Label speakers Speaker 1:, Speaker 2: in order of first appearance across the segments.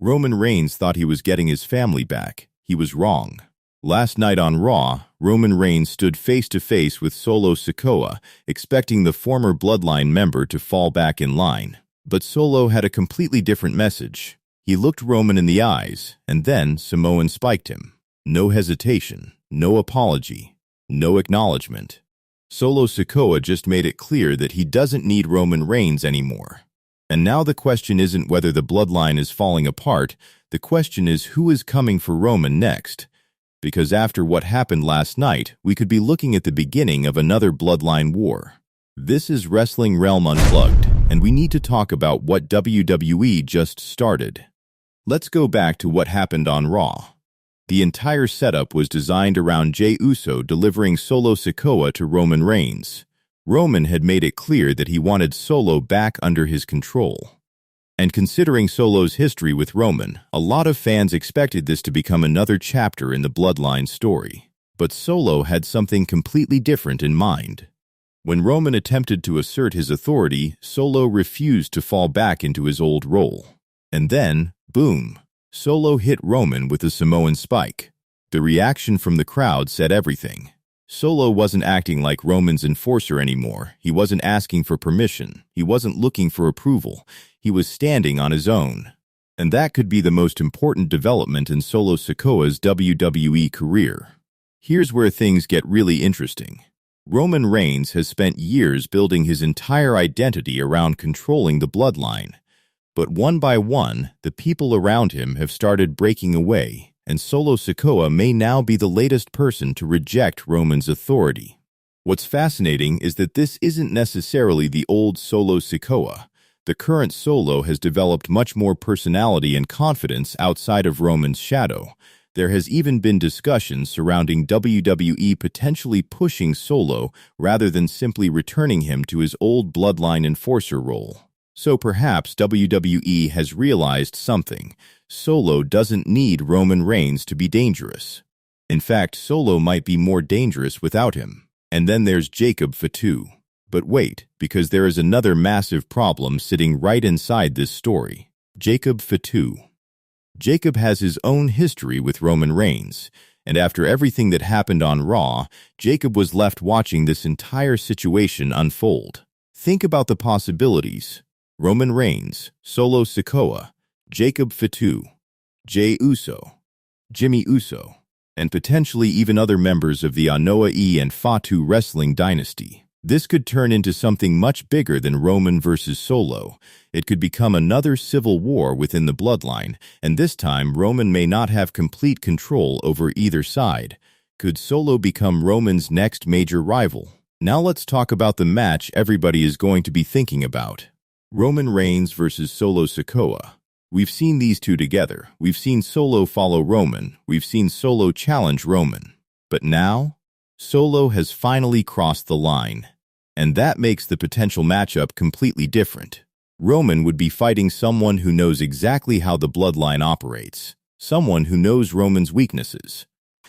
Speaker 1: Roman Reigns thought he was getting his family back. He was wrong. Last night on Raw, Roman Reigns stood face-to-face with Solo Sikoa, expecting the former Bloodline member to fall back in line. But Solo had a completely different message. He looked Roman in the eyes, and then Samoan spiked him. No hesitation, no apology, no acknowledgement. Solo Sikoa just made it clear that he doesn't need Roman Reigns anymore. And now the question isn't whether the bloodline is falling apart, the question is who is coming for Roman next. Because after what happened last night, we could be looking at the beginning of another bloodline war. This is Wrestling Realm Unplugged, and we need to talk about what WWE just started. Let's go back to what happened on Raw. The entire setup was designed around Jey Uso delivering Solo Sikoa to Roman Reigns. Roman had made it clear that he wanted Solo back under his control. And considering Solo's history with Roman, a lot of fans expected this to become another chapter in the Bloodline story. But Solo had something completely different in mind. When Roman attempted to assert his authority, Solo refused to fall back into his old role. And then, boom, Solo hit Roman with a Samoan spike. The reaction from the crowd said everything. Solo wasn't acting like Roman's enforcer anymore. He wasn't asking for permission. He wasn't looking for approval. He was standing on his own. And that could be the most important development in Solo Sikoa's WWE career. Here's where things get really interesting. Roman Reigns has spent years building his entire identity around controlling the bloodline. But one by one, the people around him have started breaking away, and Solo Sikoa may now be the latest person to reject Roman's authority. What's fascinating is that this isn't necessarily the old Solo Sikoa. The current Solo has developed much more personality and confidence outside of Roman's shadow. There has even been discussions surrounding WWE potentially pushing Solo rather than simply returning him to his old bloodline enforcer role. So perhaps WWE has realized something. Solo doesn't need Roman Reigns to be dangerous. In fact, Solo might be more dangerous without him. And then there's Jacob Fatu. But wait, because there is another massive problem sitting right inside this story. Jacob Fatu. Jacob has his own history with Roman Reigns, and after everything that happened on Raw, Jacob was left watching this entire situation unfold. Think about the possibilities. Roman Reigns, Solo Sikoa, Jacob Fatu, Jey Uso, Jimmy Uso, and potentially even other members of the Anoa'i and Fatu wrestling dynasty. This could turn into something much bigger than Roman versus Solo. It could become another civil war within the bloodline, and this time Roman may not have complete control over either side. Could Solo become Roman's next major rival? Now let's talk about the match everybody is going to be thinking about. Roman Reigns versus Solo Sikoa. We've seen these two together. We've seen Solo follow Roman. We've seen Solo challenge Roman. But now, Solo has finally crossed the line. And that makes the potential matchup completely different. Roman would be fighting someone who knows exactly how the bloodline operates. Someone who knows Roman's weaknesses.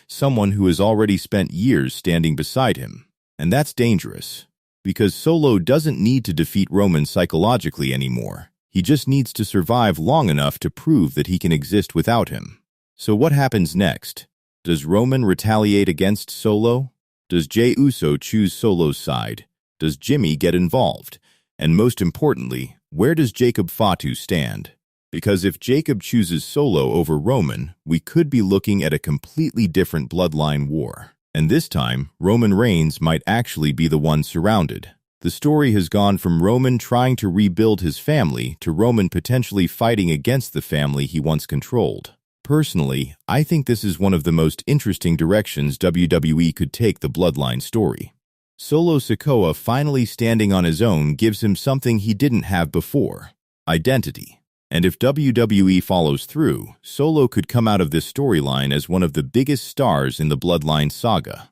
Speaker 1: Someone who has already spent years standing beside him. And that's dangerous. Because Solo doesn't need to defeat Roman psychologically anymore. He just needs to survive long enough to prove that he can exist without him. So what happens next? Does Roman retaliate against Solo? Does Jey Uso choose Solo's side? Does Jimmy get involved? And most importantly, where does Jacob Fatu stand? Because if Jacob chooses Solo over Roman, we could be looking at a completely different bloodline war. And this time, Roman Reigns might actually be the one surrounded. The story has gone from Roman trying to rebuild his family to Roman potentially fighting against the family he once controlled. Personally, I think this is one of the most interesting directions WWE could take the bloodline story. Solo Sikoa finally standing on his own gives him something he didn't have before: identity. And if WWE follows through, Solo could come out of this storyline as one of the biggest stars in the Bloodline saga.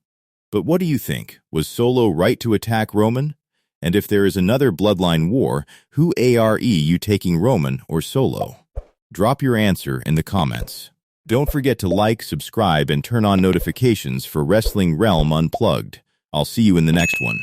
Speaker 1: But what do you think? Was Solo right to attack Roman? And if there is another Bloodline war, who are you taking, Roman or Solo? Drop your answer in the comments. Don't forget to like, subscribe, and turn on notifications for Wrestling Realm Unplugged. I'll see you in the next one.